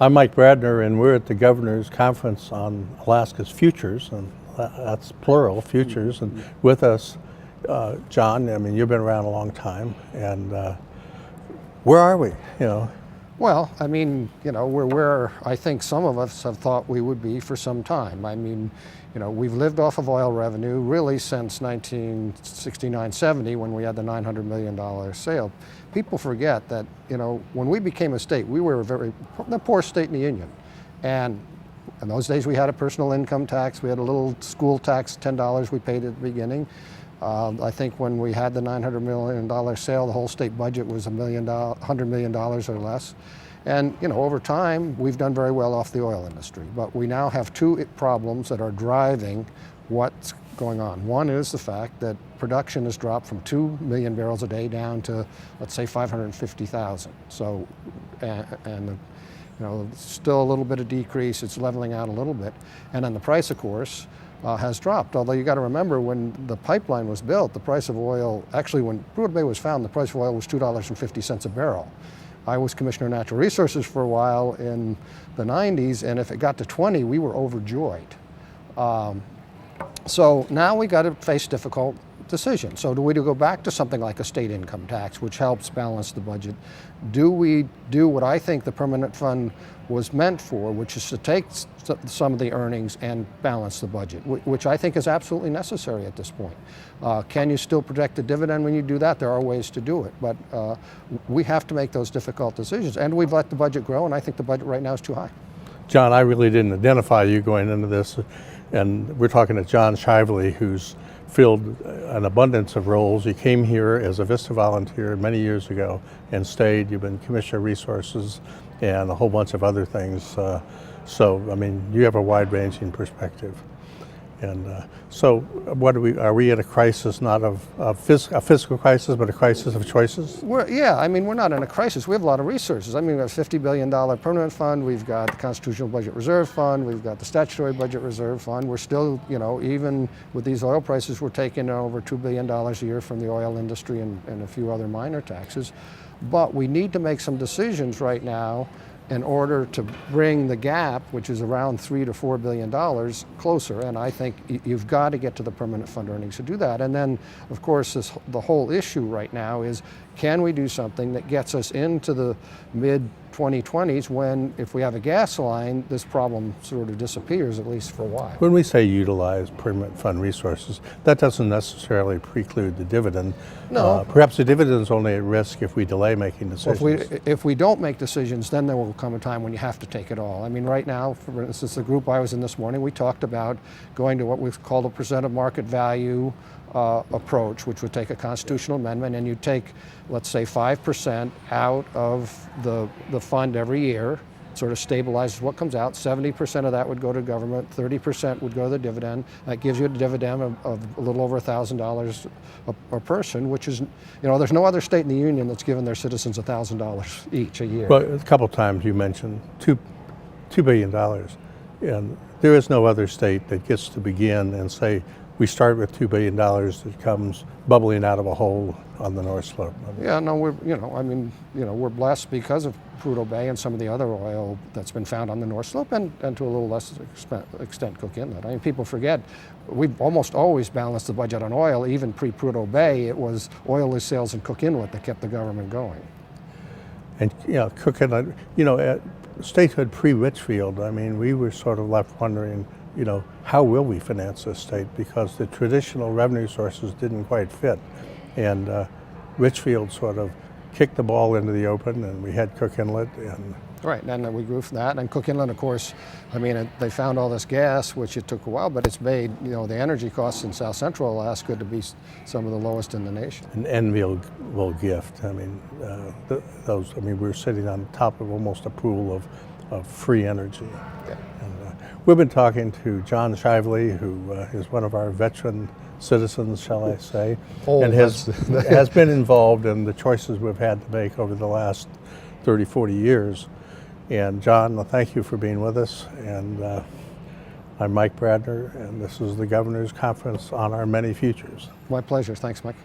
I'm Mike Bradner, and we're at the Governor's Conference on Alaska's Futures, and that's plural, futures. And with us, John, I mean, you've been around a long time, and where are we, Well, I mean, we're where I think some of us have thought we would be for some time. I mean, we've lived off of oil revenue really since 1969-70 when we had the $900 million sale. People forget that, when we became a state, we were the poorest state in the Union. And in those days we had a personal income tax, we had a little school tax, $10 we paid at the beginning. I think when we had the $900 million sale, the whole state budget was $100 million or less. And over time, we've done very well off the oil industry. But we now have two problems that are driving what's going on. One is the fact that production has dropped from 2 million barrels a day down to, let's say, 550,000. So, still a little bit of decrease. It's leveling out a little bit. And then the price, of course, has dropped. Although you got to remember, when the pipeline was built, the price of oil, actually when Prudhoe Bay was found, the price of oil was $2.50 a barrel. I was Commissioner of Natural Resources for a while in the 90s, and if it got to 20, we were overjoyed. So now we got to face difficult decisions. So do we go back to something like a state income tax, which helps balance the budget? Do we do what I think the permanent fund was meant for, which is to take some of the earnings and balance the budget, which I think is absolutely necessary at this point. Can you still protect the dividend when you do that? There are ways to do it, but we have to make those difficult decisions. And we've let the budget grow, and I think the budget right now is too high. John, I really didn't identify you going into this, and we're talking to John Shively, who's filled an abundance of roles. You came here as a Vista volunteer many years ago and stayed. You've been Commissioner of Resources and a whole bunch of other things. So, I mean, you have a wide-ranging perspective. And so are we at a crisis, not of a fiscal crisis, but a crisis of choices? We're not in a crisis. We have a lot of resources. I mean, we have a $50 billion permanent fund. We've got the Constitutional Budget Reserve Fund. We've got the Statutory Budget Reserve Fund. We're still, even with these oil prices, we're taking over $2 billion a year from the oil industry and a few other minor taxes. But we need to make some decisions right now in order to bring the gap, which is around $3 to $4 billion, closer. And I think you've got to get to the permanent fund earnings to do that. And then, of course, the whole issue right now is, can we do something that gets us into the mid-2020s when, if we have a gas line, this problem sort of disappears, at least for a while. When we say utilize permanent fund resources, that doesn't necessarily preclude the dividend. No. Perhaps the dividend is only at risk if we delay making decisions. Well, if we don't make decisions, then there will come a time when you have to take it all. I mean, right now, for instance, the group I was in this morning, we talked about going to what we've called a percent of market value approach, which would take a constitutional amendment, and you take, let's say, 5% out of the fund every year, sort of stabilizes what comes out. 70% of that would go to government, 30% would go to the dividend. That gives you a dividend of a little over $1,000 a person, which is, there's no other state in the Union that's given their citizens $1,000 each a year. Well, a couple of times you mentioned $2 billion, and there is no other state that gets to begin and say, we start with $2 billion that comes bubbling out of a hole on the North Slope. Yeah, no, we're blessed because of Prudhoe Bay and some of the other oil that's been found on the North Slope, and to a little less extent Cook Inlet. I mean, people forget, we've almost always balanced the budget on oil. Even pre-Prudhoe Bay, it was oil sales in Cook Inlet that kept the government going. And Cook Inlet, at statehood pre-Richfield, I mean, we were sort of left wondering, how will we finance this state? Because the traditional revenue sources didn't quite fit. And Richfield sort of kicked the ball into the open, and we had Cook Inlet. Right, and then we grew from that. And Cook Inlet, of course, I mean, they found all this gas, which it took a while, but it's made, the energy costs in South Central Alaska to be some of the lowest in the nation. An enviable gift. I mean, we're sitting on top of almost a pool of free energy. Yeah. And we've been talking to John Shively, who is one of our veteran citizens, shall I say, and has been involved in the choices we've had to make over the last 30, 40 years. And John, thank you for being with us. And I'm Mike Bradner, and this is the Governor's Conference on Our Many Futures. My pleasure. Thanks, Mike.